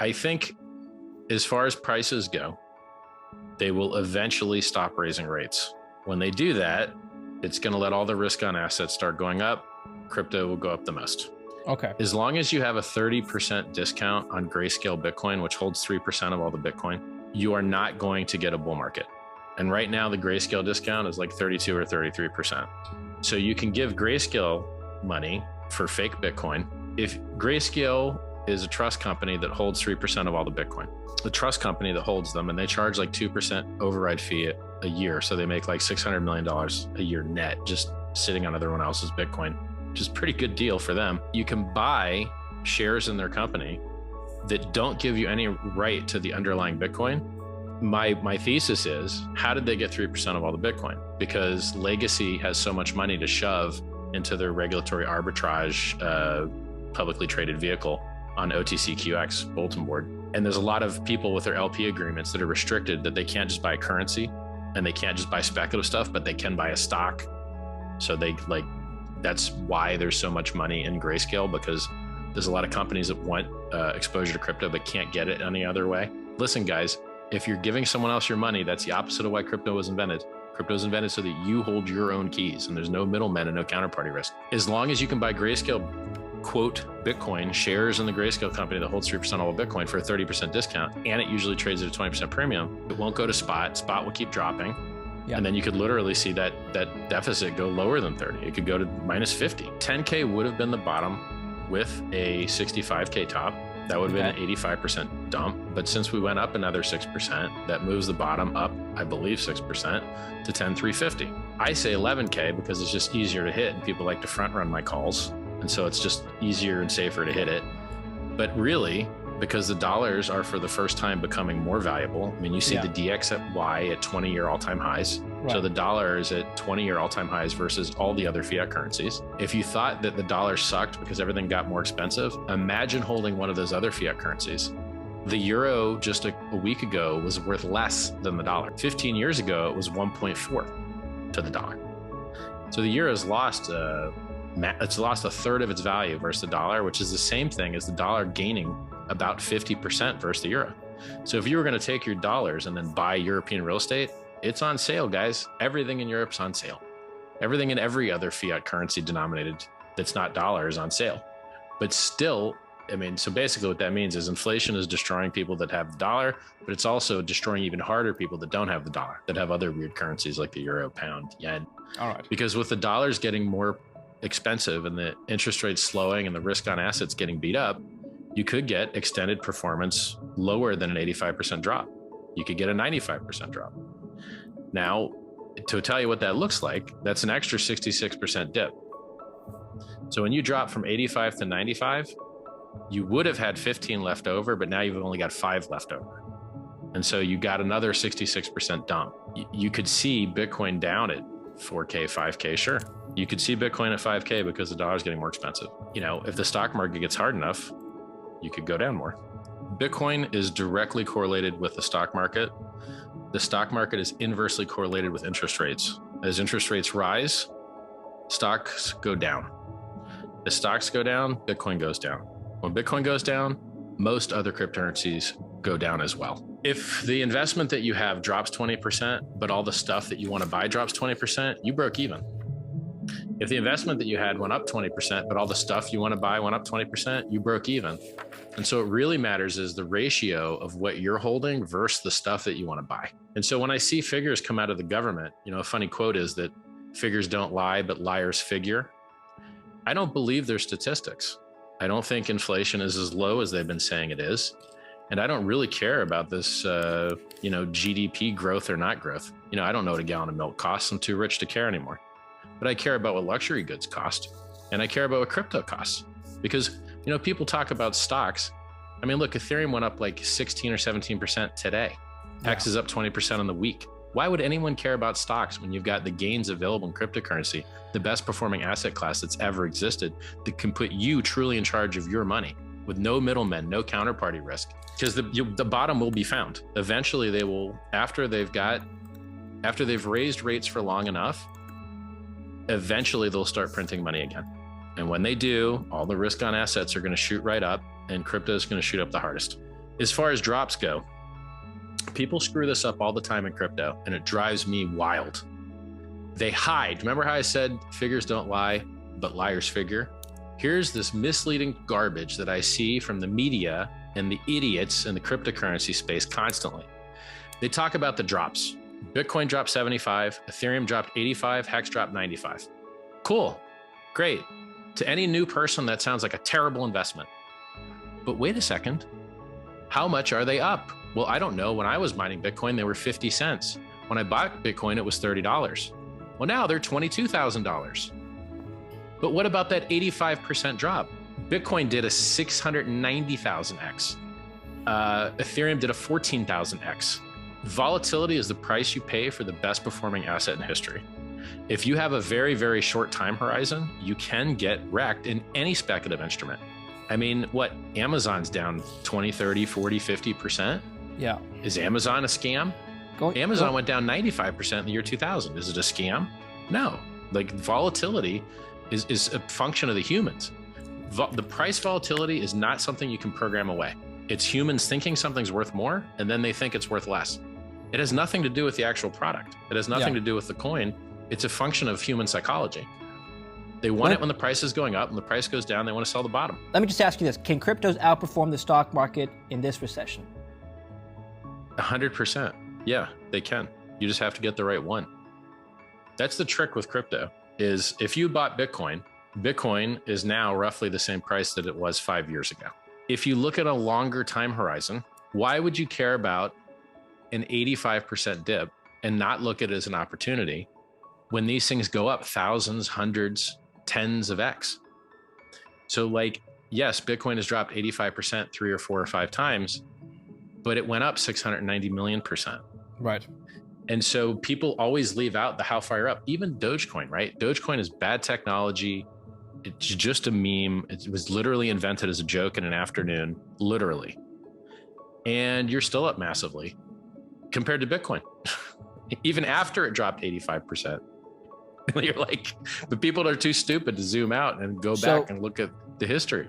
I think as far as prices go, they will eventually stop raising rates. When they do that, it's going to let all the risk on assets start going up. Crypto will go up the most. Okay. As long as you have a 30% discount on Grayscale Bitcoin, which holds 3% of all the Bitcoin, you are not going to get a bull market. And right now, the Grayscale discount is like 32 or 33%. So you can give Grayscale money for fake Bitcoin. If Grayscale is a trust company that holds 3% of all the Bitcoin, the trust company that holds them, and they charge like 2% override fee a year. So they make like $600 million a year net just sitting on everyone else's Bitcoin, which is a pretty good deal for them. You can buy shares in their company that don't give you any right to the underlying Bitcoin. My thesis is, how did they get 3% of all the Bitcoin? Because Legacy has so much money to shove into their regulatory arbitrage publicly traded vehicle on OTCQX bulletin board. And there's a lot of people with their LP agreements that are restricted, that they can't just buy currency and they can't just buy speculative stuff, but they can buy a stock. So that's why there's so much money in Grayscale, because there's a lot of companies that want exposure to crypto but can't get it any other way. Listen, guys, if you're giving someone else your money, that's the opposite of why crypto was invented. Crypto is invented so that you hold your own keys and there's no middlemen and no counterparty risk. As long as you can buy Grayscale, quote, Bitcoin shares in the Grayscale company that holds 3% of all Bitcoin for a 30% discount, and it usually trades at a 20% premium, it won't go to spot. Spot will keep dropping. Yeah. And then you could literally see that deficit go lower than 30. It could go to minus 50. 10K would have been the bottom with a 65K top. That would have been an 85% dump. But since we went up another 6%, that moves the bottom up, I believe, 6% to 10,350. I say 11K because it's just easier to hit and people like to front run my calls. And so it's just easier and safer to hit it. But really, because the dollars are for the first time becoming more valuable. I mean, you see the DXY at 20-year all-time highs. Right. So the dollar is at 20-year all-time highs versus all the other fiat currencies. If you thought that the dollar sucked because everything got more expensive, imagine holding one of those other fiat currencies. The euro just a week ago was worth less than the dollar. 15 years ago, it was 1.4 to the dollar. So the euro has lost it's lost a third of its value versus the dollar, which is the same thing as the dollar gaining about 50% versus the euro. So if you were going to take your dollars and then buy European real estate, it's on sale, guys. Everything in Europe's on sale. Everything in every other fiat currency denominated that's not dollar is on sale. But still, I mean, so basically what that means is inflation is destroying people that have the dollar, but it's also destroying even harder people that don't have the dollar, that have other weird currencies like the euro, pound, yen. All right. Because with the dollars getting more expensive and the interest rates slowing and the risk on assets getting beat up, you could get extended performance lower than an 85% drop. You could get a 95% drop. Now, to tell you what that looks like, that's an extra 66% dip. So when you drop from 85 to 95, you would have had 15 left over, but now you've only got 5 left over. And so you got another 66% dump. You could see Bitcoin down at 4K, 5K, sure. You could see Bitcoin at 5K because the dollar's getting more expensive. You know, if the stock market gets hard enough, you could go down more. Bitcoin is directly correlated with the stock market. The stock market is inversely correlated with interest rates. As interest rates rise, stocks go down. As stocks go down, Bitcoin goes down. When Bitcoin goes down, most other cryptocurrencies go down as well. If the investment that you have drops 20%, but all the stuff that you want to buy drops 20%, you broke even. If the investment that you had went up 20%, but all the stuff you want to buy went up 20%, you broke even. And so what really matters is the ratio of what you're holding versus the stuff that you want to buy. And so when I see figures come out of the government, you know, a funny quote is that figures don't lie, but liars figure. I don't believe their statistics. I don't think inflation is as low as they've been saying it is. And I don't really care about this, GDP growth or not growth. You know, I don't know what a gallon of milk costs. I'm too rich to care anymore. But I care about what luxury goods cost. And I care about what crypto costs. Because, you know, people talk about stocks. I mean, look, Ethereum went up like 16 or 17% today. X is up 20% on the week. Why would anyone care about stocks when you've got the gains available in cryptocurrency, the best performing asset class that's ever existed, that can put you truly in charge of your money with no middlemen, no counterparty risk? Because the bottom will be found. Eventually they will, after they've raised rates for long enough, eventually they'll start printing money again. And when they do, all the risk on assets are going to shoot right up and crypto is going to shoot up the hardest. As far as drops go, people screw this up all the time in crypto, and it drives me wild. They hide. Remember how I said figures don't lie, but liars figure? Here's this misleading garbage that I see from the media and the idiots in the cryptocurrency space constantly. They talk about the drops. Bitcoin dropped 75, Ethereum dropped 85, Hex dropped 95. Cool, great. To any new person, that sounds like a terrible investment. But wait a second, how much are they up? Well, I don't know. When I was mining Bitcoin, they were 50 cents. When I bought Bitcoin, it was $30. Well, now they're $22,000. But what about that 85% drop? Bitcoin did a 690,000x. Ethereum did a 14,000x. Volatility is the price you pay for the best performing asset in history. If you have a very, very short time horizon, you can get wrecked in any speculative instrument. I mean, what? Amazon's down 20, 30, 40, 50%? Yeah. Is Amazon a scam? Amazon went down 95% in the year 2000. Is it a scam? No. Like, volatility is a function of the humans. The price volatility is not something you can program away. It's humans thinking something's worth more, and then they think it's worth less. It has nothing to do with the actual product. It has nothing to do with the coin. It's a function of human psychology. They want it when the price is going up, and the price goes down, they want to sell the bottom. Let me just ask you this. Can cryptos outperform the stock market in this recession? 100%. Yeah, they can. You just have to get the right one. That's the trick with crypto, is if you bought Bitcoin, Bitcoin is now roughly the same price that it was 5 years ago. If you look at a longer time horizon, why would you care about an 85% dip and not look at it as an opportunity when these things go up thousands, hundreds, tens of X? So, like, yes, Bitcoin has dropped 85% 3 or 4 or 5 times, but it went up 690 million%. Right. And so people always leave out the how far you're up. Even Dogecoin, right? Dogecoin is bad technology. It's just a meme. It was literally invented as a joke in an afternoon, literally. And you're still up massively compared to Bitcoin. Even after it dropped 85%. You're like, the people are too stupid to zoom out and go back and look at the history.